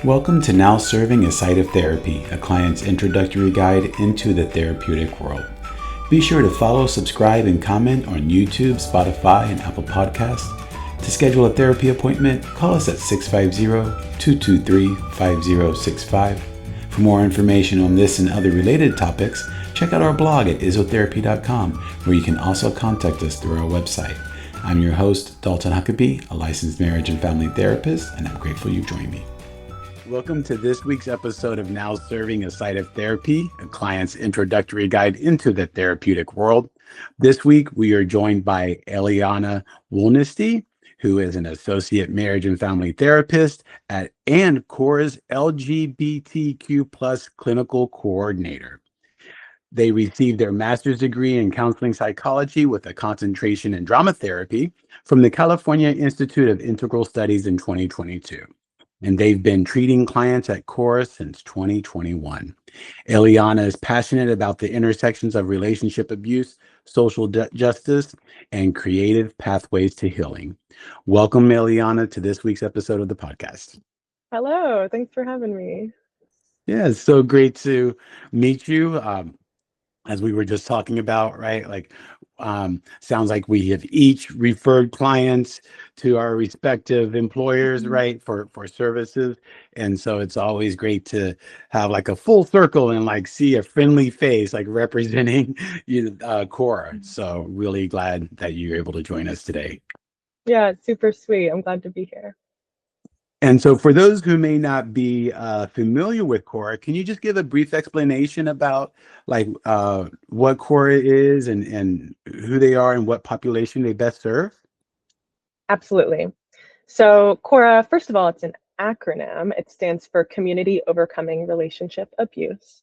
Welcome to Now Serving a Site of Therapy, a client's introductory guide into the therapeutic world. Be sure to follow, subscribe, and comment on YouTube, Spotify, and Apple Podcasts. To schedule a therapy appointment, call us at 650-223-5065. For more information on this and other related topics, check out our blog at isotherapy.com, where you can also contact us through our website. I'm your host, Dalton Huckabee, a licensed marriage and family therapist, and I'm grateful you joined me. Welcome to this week's episode of Now Serving a Site of Therapy, a client's introductory guide into the therapeutic world. This week, we are joined by Elliana Woolnesty, who is an associate marriage and family therapist and CORA's LGBTQ plus clinical coordinator. They received their master's degree in counseling psychology with a concentration in drama therapy from the California Institute of Integral Studies in 2022. And they've been treating clients at CORA since 2021. Elliana is passionate about the intersections of relationship abuse, social justice, and creative pathways to healing. Welcome, Elliana, to this week's episode of the podcast. Hello, thanks for having me. Yeah, it's so great to meet you. As we were just talking about, right? Sounds like we have each referred clients to our respective employers, right, for services. And so it's always great to have like a full circle and like see a friendly face, like representing CORA. So really glad that you're able to join us today. Yeah, it's super sweet. I'm glad to be here. And so for those who may not be familiar with CORA, can you just give a brief explanation about what CORA is and who they are and what population they best serve? Absolutely. So CORA, first of all, it's an acronym. It stands for Community Overcoming Relationship Abuse.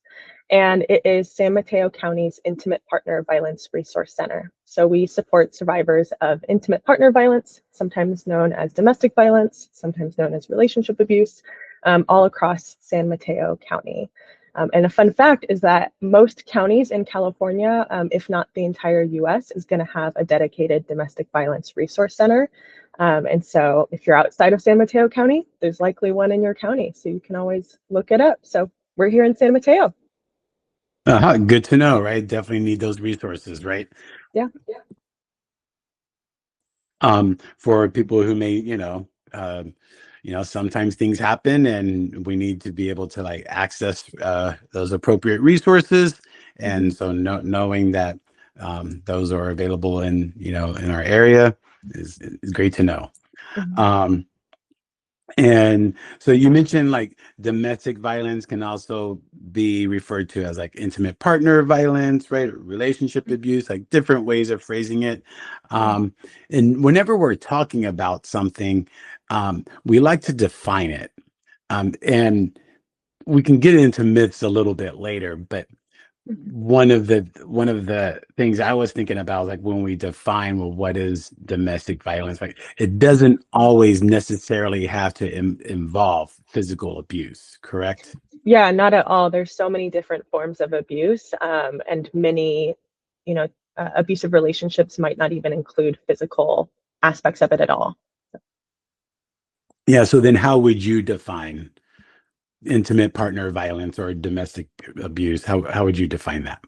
And it is San Mateo County's Intimate Partner Violence Resource Center. So we support survivors of intimate partner violence, sometimes known as domestic violence, sometimes known as relationship abuse, all across San Mateo County. And a fun fact is that most counties in California, if not the entire US, is going to have a dedicated domestic violence resource center. And so if you're outside of San Mateo County, there's likely one in your county. So you can always look it up. So we're here in San Mateo. Good to know, right? Definitely need those resources, right? Yeah. For people who may, sometimes things happen and we need to be able to like access those appropriate resources. And so knowing that those are available in our area is great to know. And so you mentioned like domestic violence can also be referred to as like intimate partner violence, right? Relationship abuse, like different ways of phrasing it. And whenever we're talking about something, we like to define it. And we can get into myths a little bit later, but one of the things I was thinking about, like when we define, well, what is domestic violence, like it doesn't always necessarily have to involve physical abuse, correct? Yeah, not at all. There's so many different forms of abuse, and many, abusive relationships might not even include physical aspects of it at all. Yeah. So then how would you define intimate partner violence or domestic abuse? How would you define that?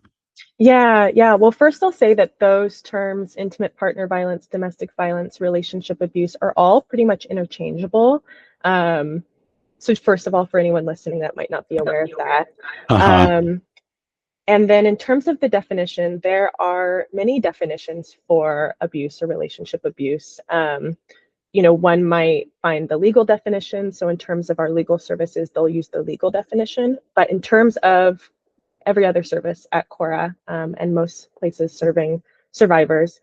Yeah. Well, first I'll say that those terms, intimate partner violence, domestic violence, relationship abuse, are all pretty much interchangeable. So first of all, for anyone listening that might not be aware of that. And then in terms of the definition, there are many definitions for abuse or relationship abuse. One might find the legal definition. So in terms of our legal services, they'll use the legal definition. But in terms of every other service at CORA and most places serving survivors,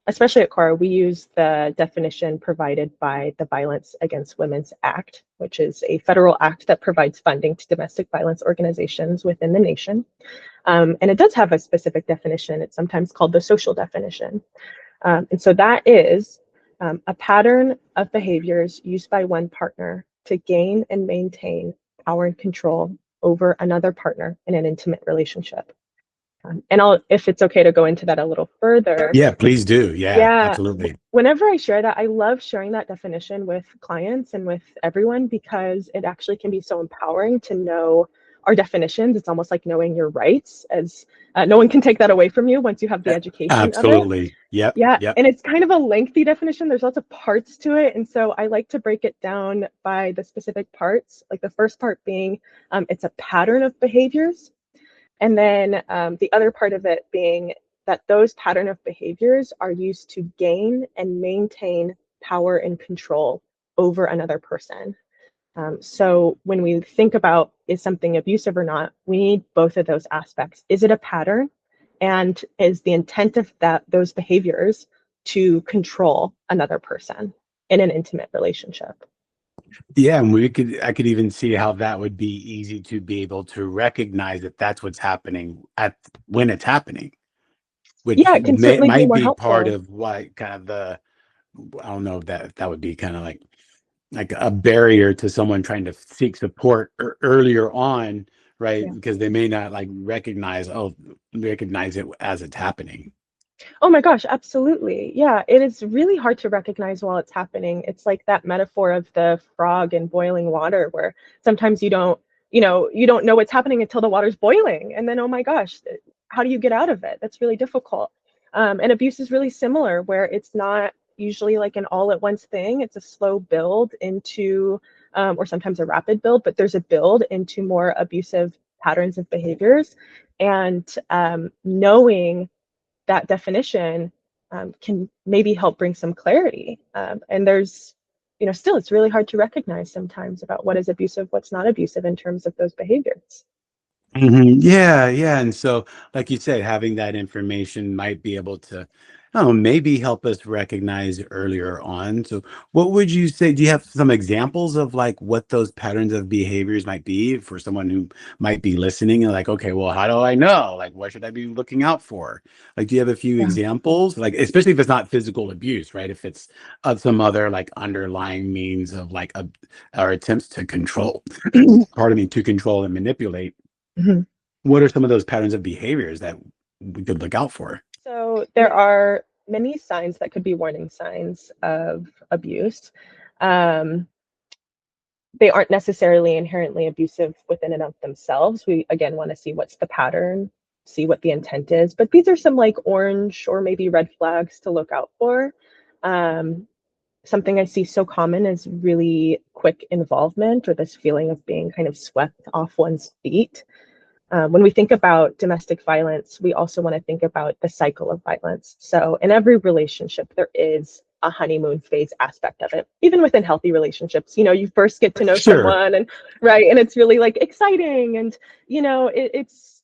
especially at CORA, we use the definition provided by the Violence Against Women's Act, which is a federal act that provides funding to domestic violence organizations within the nation. And it does have a specific definition. It's sometimes called the social definition. And so that is a pattern of behaviors used by one partner to gain and maintain power and control over another partner in an intimate relationship. And if it's okay to go into that a little further. Yeah, please do. Yeah, Yeah, absolutely. whenever I share that, I love sharing that definition with clients and with everyone because it actually can be so empowering to know our definitions. It's almost like knowing your rights, as no one can take that away from you once you have the education of it. Absolutely. Yep. Yeah, Yep. and it's kind of a lengthy definition. There's lots of parts to it, and so I like to break it down by the specific parts. Like the first part being, it's a pattern of behaviors. And then the other part of it being that those pattern of behaviors are used to gain and maintain power and control over another person. So when we think about is something abusive or not, we need both of those aspects. Is it a pattern? And is the intent of those behaviors to control another person in an intimate relationship? Yeah, and I could even see how that would be easy to be able to recognize that that's what's happening at when it's happening, which Yeah, it can certainly be might more be part helpful. of what kind of I don't know if that would be kind of like a barrier to someone trying to seek support earlier on, right? Yeah. Because they may not like recognize it as it's happening. Oh my gosh, absolutely. Yeah, it is really hard to recognize while it's happening. It's like that metaphor of the frog in boiling water where sometimes you don't know what's happening until the water's boiling. And then, oh my gosh, how do you get out of it? That's really difficult. And abuse is really similar, where it's not usually like an all at once thing. It's a slow build into, or sometimes a rapid build, but there's a build into more abusive patterns of behaviors. And knowing that definition can maybe help bring some clarity. And there's, still it's really hard to recognize sometimes about what is abusive, what's not abusive in terms of those behaviors. Yeah, yeah. And so, like you said, having that information might be able to, I don't know, maybe help us recognize earlier on. So, what would you say? Do you have some examples of like what those patterns of behaviors might be for someone who might be listening and like, okay, well, how do I know? Like, what should I be looking out for? Like, do you have a few Yeah. examples? Like, especially if it's not physical abuse, right? If it's of some other like underlying means of like or attempts to control, pardon me, to control and manipulate. Mhm. What are some of those patterns of behaviors that we could look out for? So there are many signs that could be warning signs of abuse. Um, they aren't necessarily inherently abusive within and of themselves. We again want to see what's the pattern, see what the intent is. But these are some like orange or maybe red flags to look out for. Um, Something I see so common is really quick involvement or this feeling of being kind of swept off one's feet. When we think about domestic violence, we also want to think about the cycle of violence. So, in every relationship, there is a honeymoon phase aspect of it. Even within healthy relationships, you first get to know Sure. someone, and right, and it's really like exciting, and it's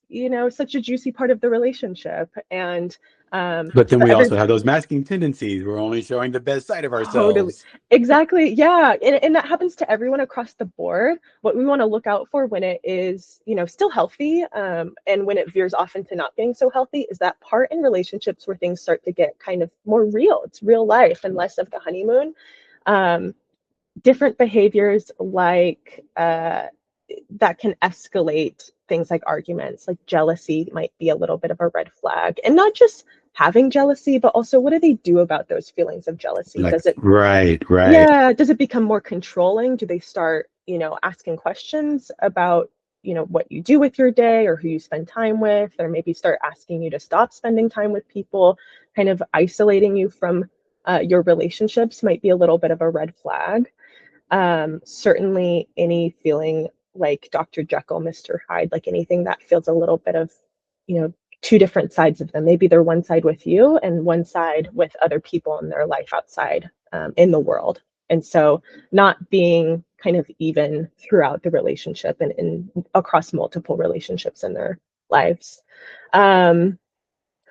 such a juicy part of the relationship, and But then but we every also have those masking tendencies. We're only showing the best side of Totally. ourselves. Exactly. Yeah. And that happens to everyone across the board. What we want to look out for when it is, still healthy, and when it veers off into not being so healthy is that part in relationships where things start to get kind of more real. It's real life and less of the honeymoon. Um, Different behaviors like that can escalate things like arguments, like jealousy might be a little bit of a red flag. And not just having jealousy, but also what do they do about those feelings of jealousy? Like, Does it right, right. Yeah, does it become more controlling? Do they start, asking questions about, what you do with your day or who you spend time with, or maybe start asking you to stop spending time with people, kind of isolating you from your relationships might be a little bit of a red flag. Certainly any feeling like Dr. Jekyll, Mr. Hyde, like anything that feels a little bit of, you know, two different sides of them. Maybe they're one side with you and one side with other people in their life outside, in the world. And so not being kind of even throughout the relationship and across multiple relationships in their lives. Um,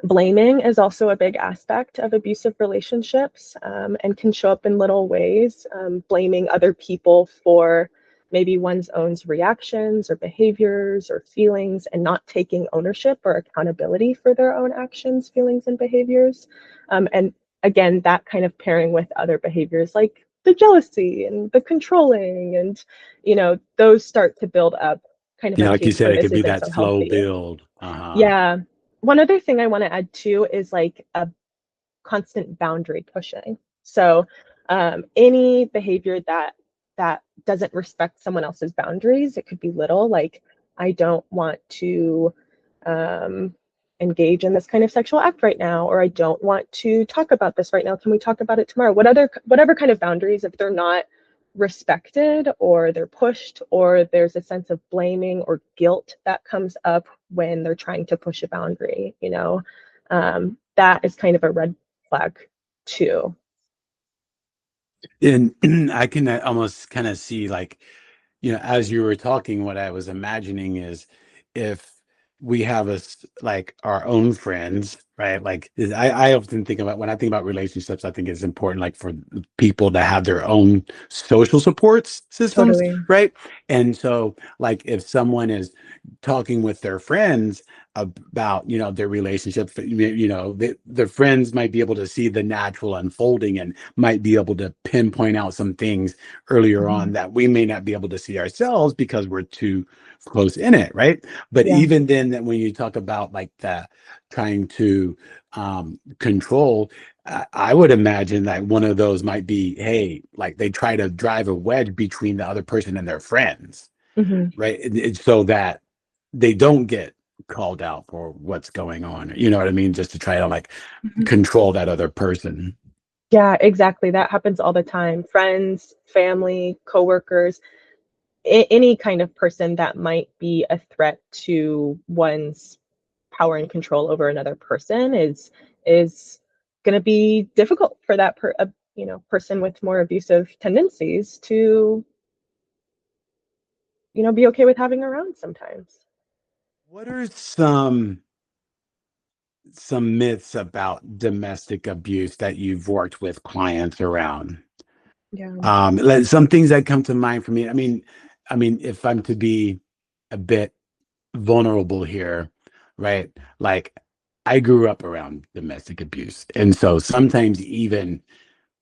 Blaming is also a big aspect of abusive relationships, and can show up in little ways. Blaming other people for maybe one's own reactions or behaviors or feelings and not taking ownership or accountability for their own actions, feelings, and behaviors. And again, that kind of pairing with other behaviors like the jealousy and the controlling, and those start to build up kind of Yeah, a like you case said, where it this could be isn't that so slow healthy. build. Uh-huh. Yeah. one other thing I want to add too is like a constant boundary pushing. So any behavior that doesn't respect someone else's boundaries, it could be little, like I don't want to um, engage in this kind of sexual act right now, or I don't want to talk about this right now. Can we talk about it tomorrow? Whatever kind of boundaries, if they're not respected or they're pushed or there's a sense of blaming or guilt that comes up when they're trying to push a boundary, that is kind of a red flag too. And I can almost kind of see, like, as you were talking, what I was imagining is if we have like our own friends, right? Like I often think about, when I think about relationships, I think it's important, like, for people to have their own social supports systems, Totally. right? And so, like, if someone is talking with their friends about, their relationships, the friends might be able to see the natural unfolding and might be able to pinpoint out some things earlier on Mhm. that we may not be able to see ourselves because we're too close in it, right? But Yeah. even then, that when you talk about like the trying to control, I would imagine that one of those might be, hey, like they try to drive a wedge between the other person and their friends, Hmm. right? So that they don't get called out for what's going on. You know what I mean? Just to try to, like, Hmm. control that other person. Yeah, exactly. That happens all the time. Friends, family, coworkers, any kind of person that might be a threat to one's power and control over another person is going to be difficult for that person with more abusive tendencies to be okay with having around sometimes. What are some myths about domestic abuse that you've worked with clients around? Yeah. Some things that come to mind for me. I mean, if I'm to be a bit vulnerable here, right? Like, I grew up around domestic abuse, and so sometimes even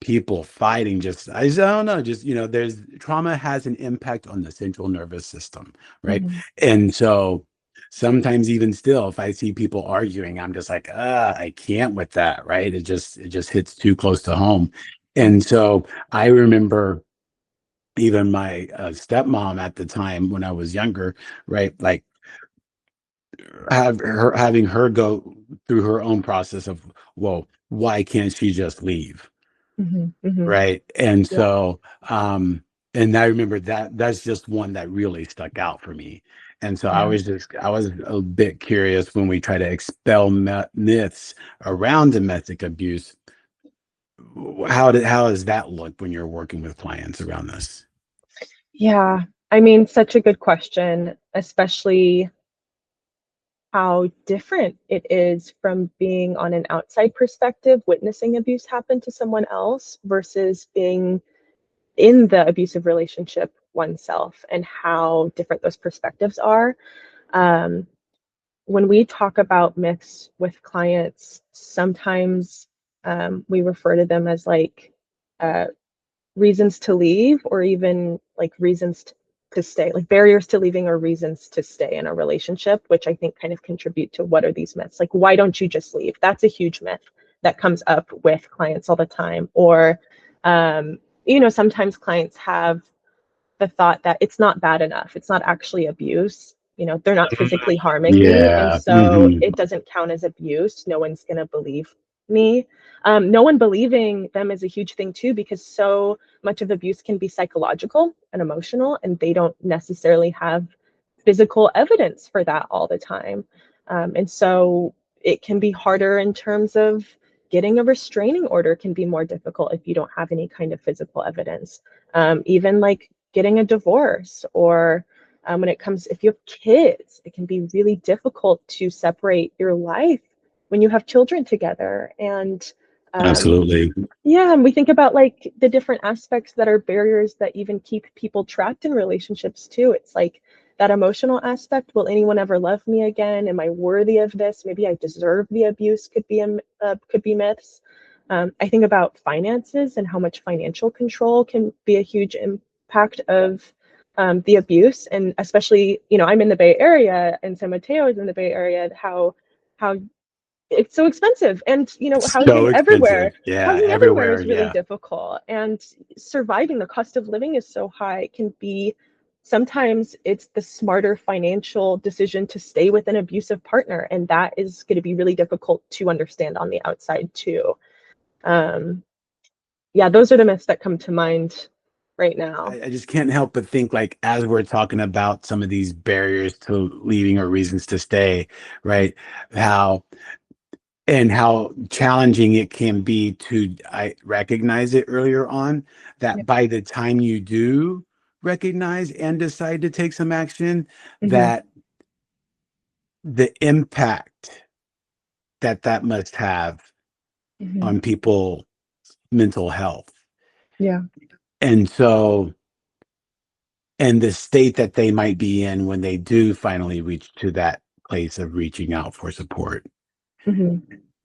people fighting, I don't know, just, there's trauma has an impact on the central nervous system, right? Hmm. And so sometimes, even still, if I see people arguing, I'm just like, I can't with that, right? It just hits too close to home. Yeah. And so I remember even my stepmom at the time when I was younger, right? Like, having her go through her own process of, well, why can't she just leave? Hmm. Hmm. Right. And Yeah. so, and I remember that's just one that really stuck out for me. And so Yeah. I was a bit curious, when we try to expel myths around domestic abuse, how does that look when you're working with clients around this? Yeah. I mean, such a good question, especially how different it is from being on an outside perspective, witnessing abuse happen to someone else versus being in the abusive relationship oneself, and how different those perspectives are. Um, when we talk about myths with clients, sometimes we refer to them as like uh, reasons to leave, or even like reasons to stay, like barriers to leaving or reasons to stay in a relationship, which I think kind of contribute to what are these myths. Like, why don't you just leave? That's a huge myth that comes up with clients all the time. Or sometimes clients have the thought that it's not bad enough, it's not actually abuse, they're not physically harming me, and Yeah. so it doesn't count as abuse, no one's going to believe me. No one believing them is a huge thing too, because so much of abuse can be psychological and emotional, and they don't necessarily have physical evidence for that all the time. And so it can be harder in terms of getting a restraining order, can be more difficult if you don't have any kind of physical evidence. Even like getting a divorce, or when it comes, if you have kids, it can be really difficult to separate your life when you have children together. And um, Absolutely. yeah, and we think about like the different aspects that are barriers that even keep people trapped in relationships too. It's like that emotional aspect. Will anyone ever love me again? Am I worthy of this? Maybe I deserve the abuse. Could be myths. I think about finances and how much financial control can be a huge impact of the abuse, and especially I'm in the Bay Area and San Mateo is in the Bay Area. How how it's so expensive, and So expensive. Yeah, housing everywhere everywhere. is really Yeah. difficult, and surviving, the cost of living is so high. It can be, sometimes it's the smarter financial decision to stay with an abusive partner, and that is going to be really difficult to understand on the outside too. um yeah, those are the myths that come to mind right now. I just can't help but think, like, as we're talking about some of these barriers to leaving or reasons to stay, right? How how challenging it can be to I recognize it earlier on, Yeah. that by the time you do recognize and decide to take some action, Hmm. that the impact that that must have Hmm. on people mental health. Yeah. And so, and the state that they might be in when they do finally reach to that place of reaching out for support. Hmm.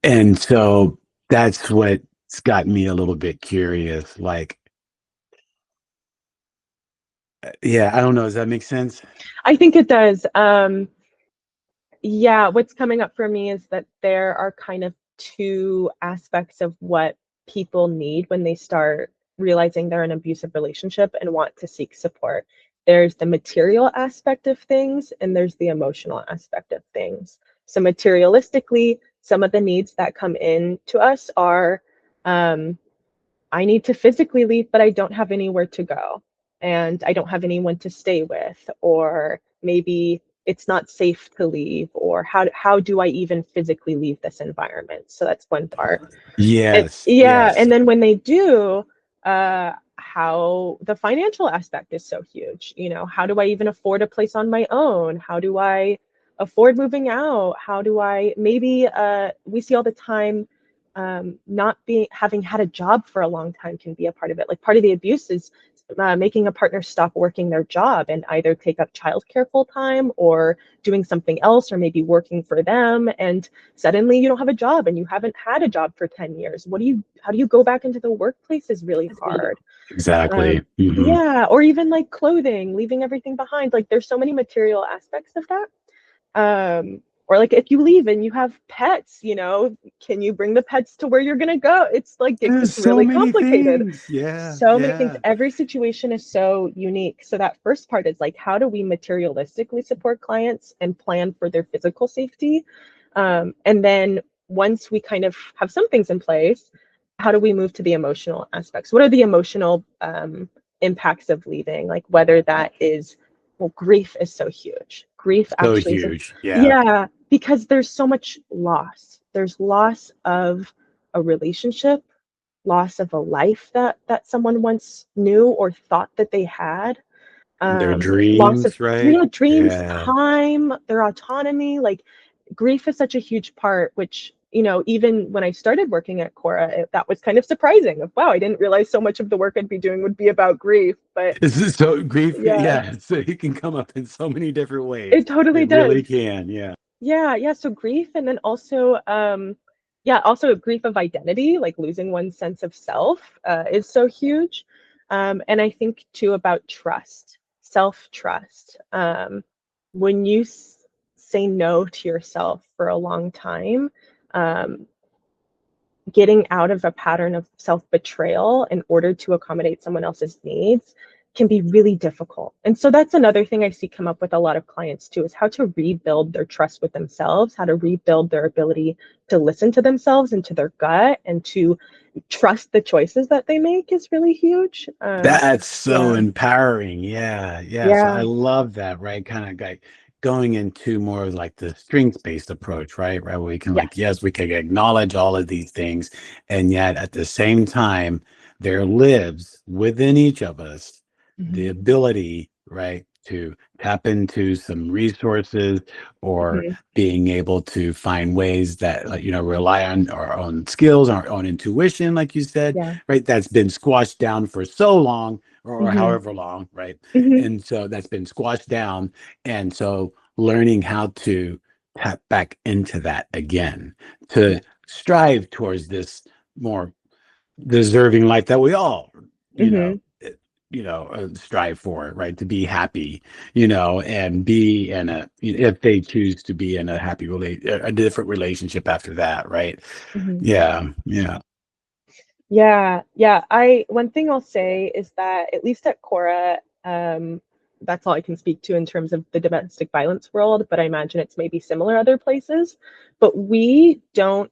And so that's what's got me a little bit curious. Like, yeah, I don't know. Does that make sense? I think it does. Yeah, what's coming up for me is that there are kind of two aspects of what people need when they start realizing they're in an abusive relationship and want to seek support. There's the material aspect of things, and there's the emotional aspect of things. So, materialistically, some of the needs that come in to us are, um, I need to physically leave, but I don't have anywhere to go, and I don't have anyone to stay with, or maybe it's not safe to leave, or how do I even physically leave this environment? So that's one part. Yes, Yeah, yes. and then when they do, how the financial aspect is so huge. How do I even afford a place on my own? How do I afford moving out? How do I maybe we see all the time, not being having had a job for a long time can be a part of it. Like part of the abuse is making a partner stop working their job and either take up childcare full time or doing something else, or maybe working for them, and suddenly you don't have a job and you haven't had a job for 10 years. How do you go back into the workplace is really hard. Exactly. Yeah, or even like clothing, leaving everything behind. Like there's so many material aspects of that. Or like if you leave and you have pets, can you bring the pets to where you're gonna go? It's like it There's gets so really many complicated. things. Yeah, So many things. yeah. Every situation is so unique. So that first part is like, how do we materialistically support clients and plan for their physical safety? And then once we kind of have some things in place, how do we move to the emotional aspects? What are the emotional impacts of leaving? Like whether that is, well, grief is so huge. Grief So actually is, huge. Yeah. yeah, because there's so much loss. There's loss of a relationship, loss of a life that someone once knew or thought that they had, Their loss of dreams, right? dreams, Yeah. time, their autonomy. Like grief is such a huge part, which even when I started working at CORA, that was kind of surprising. Of wow, I didn't realize so much of the work I'd be doing would be about grief. But This is so grief. yeah, Yeah. So it can come up in so many different ways. it totally It really does. can. Yeah. Yeah, yeah. So grief, and then also, yeah, also grief of identity, like losing one's sense of self, is so huge. And I think too about trust, self-trust. When you say no to yourself for a long time, um, getting out of a pattern of self-betrayal in order to accommodate someone else's needs can be really difficult. And so that's another thing I see come up with a lot of clients too, is how to rebuild their trust with themselves, how to rebuild their ability to listen to themselves and to their gut and to trust the choices that they make is really huge. That's so Yeah. empowering. Yeah, yeah. So I Yeah. love that, right? Kind of like going into more of like the strengths-based approach, right? Right, where we can like, Yes. yes, we can acknowledge all of these things, and yet at the same time, there lives within each of us the Hmm. ability, right, to tap into some resources or Hmm. being able to find ways that, like, rely on our own skills, our own intuition, like you said, Yeah. right? That's been squashed down for so long, or Hmm. however long, right? Hmm. And so that's been squashed down. And so learning how to tap back into that again, to Yeah. strive towards this more deserving life that we all, you know, Hmm. strive for, right? To be happy, and be in if they choose to be in a a different relationship after that, right? Mhm. Yeah, yeah. Yeah, yeah. One thing I'll say is that at least at CORA, that's all I can speak to in terms of the domestic violence world, but I imagine it's maybe similar other places. But we don't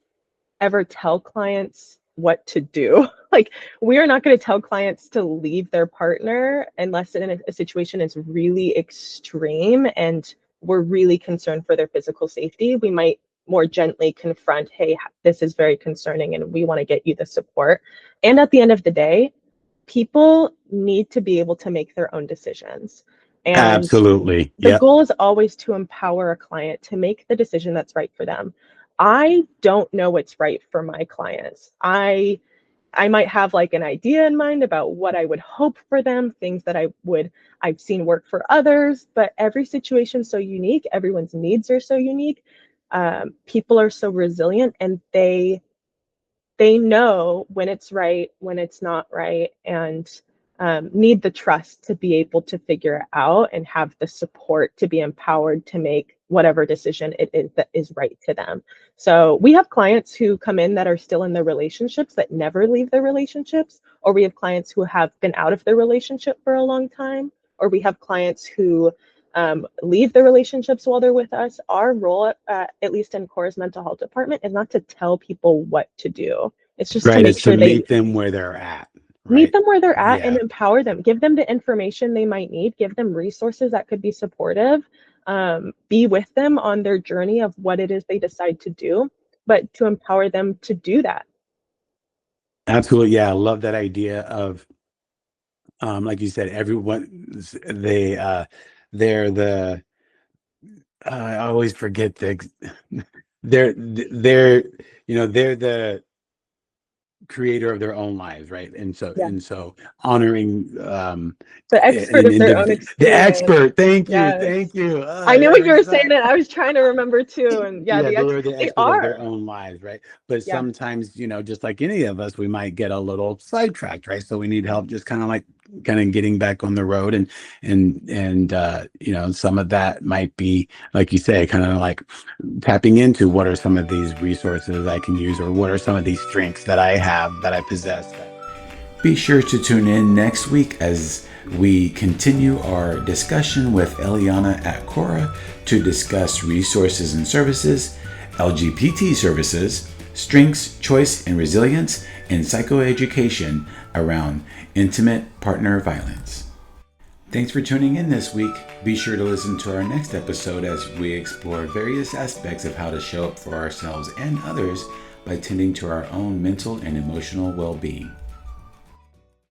ever tell clients what to do. Like, we are not going to tell clients to leave their partner unless a situation is really extreme and we're really concerned for their physical safety. We might more gently confront, hey, this is very concerning and we want to get you the support. And at the end of the day, people need to be able to make their own decisions. And Absolutely. the Yep. goal is always to empower a client to make the decision that's right for them. I don't know what's right for my clients. I might have like an idea in mind about what I would hope for them, things that I've seen work for others, but every situation's so unique, everyone's needs are so unique. People are so resilient and they know when it's right, when it's not right, and need the trust to be able to figure it out and have the support to be empowered to make whatever decision it is that is right to them. So we have clients who come in that are still in their relationships that never leave their relationships, or we have clients who have been out of their relationship for a long time, or we have clients who leave the relationships while they're with us. Our role, at least in CORA's mental health department, is not to tell people what to do. It's just to Right. make It's to sure they meet them where they're at, meet right? them where they're at and Yeah. empower them. Give them the information they might need. Give them resources that could be supportive. Be with them on their journey of what it is they decide to do, but to empower them to do that. Absolutely. Yeah. I love that idea of, like you said, they're the, I always forget they're, they're the creator of their own lives, right? Yeah. And so honoring The expert of their own the experience. expert. Yes. Thank you. I knew That what you makes were saying, sense. and I was trying to remember too. And yeah, Yeah, they're the they expert of their are. own lives, right? But Yeah. sometimes, just like any of us, we might get a little sidetracked, right? So we need help just kind of getting back on the road, and some of that might be, like you say, kind of like tapping into what are some of these resources I can use, or what are some of these strengths that I have, that I possess. Be sure to tune in next week as we continue our discussion with Elliana at CORA to discuss resources and services, LGBT services, strengths, choice, and resilience, and psychoeducation around intimate partner violence. Thanks for tuning in this week. Be sure to listen to our next episode as we explore various aspects of how to show up for ourselves and others by tending to our own mental and emotional well being.